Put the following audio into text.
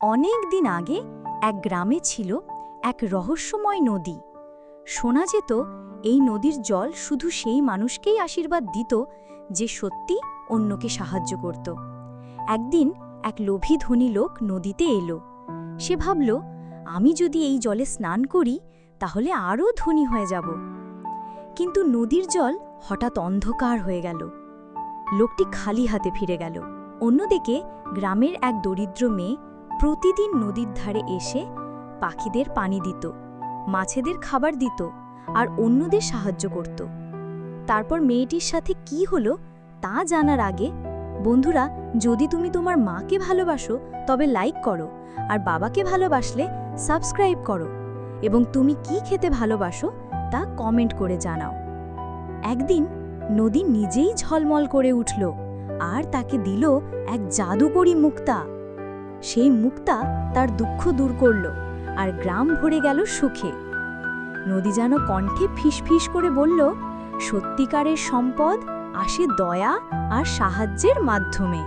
অনেক দিন আগে এক গ্রামে ছিল এক রহস্যময় নদী। শোনা যেত এই নদীর জল শুধু সেই মানুষকেই আশীর্বাদ দিত যে সত্যি অন্যকে সাহায্য করত। একদিন এক লোভী ধনী লোক নদীতে এলো। সে ভাবল, আমি যদি এই জলে স্নান করি তাহলে আরও ধনী হয়ে যাব। কিন্তু নদীর জল হঠাৎ অন্ধকার হয়ে গেল। লোকটি খালি হাতে ফিরে গেল। অন্যদিকে গ্রামের এক দরিদ্র মেয়ে প্রতিদিন নদীর ধারে এসে পাখিদের পানি দিত, মাছেদের খাবার দিত আর অন্যদের সাহায্য করত। তারপর মেয়েটির সাথে কি হলো তা জানার আগে বন্ধুরা, যদি তুমি তোমার মাকে ভালোবাসো তবে লাইক করো, আর বাবাকে ভালোবাসলে সাবস্ক্রাইব করো, এবং তুমি কি খেতে ভালোবাসো তা কমেন্ট করে জানাও। একদিন নদী নিজেই ঝলমল করে উঠল আর তাকে দিল এক জাদুকরী মুক্তা। সেই মুক্তা তার দুঃখ দূর করল আর গ্রাম ভরে গেল সুখে। নদী যেন কণ্ঠে ফিসফিস করে বলল, সত্যিকারের সম্পদ আসে দয়া আর সাহায্যের মাধ্যমে।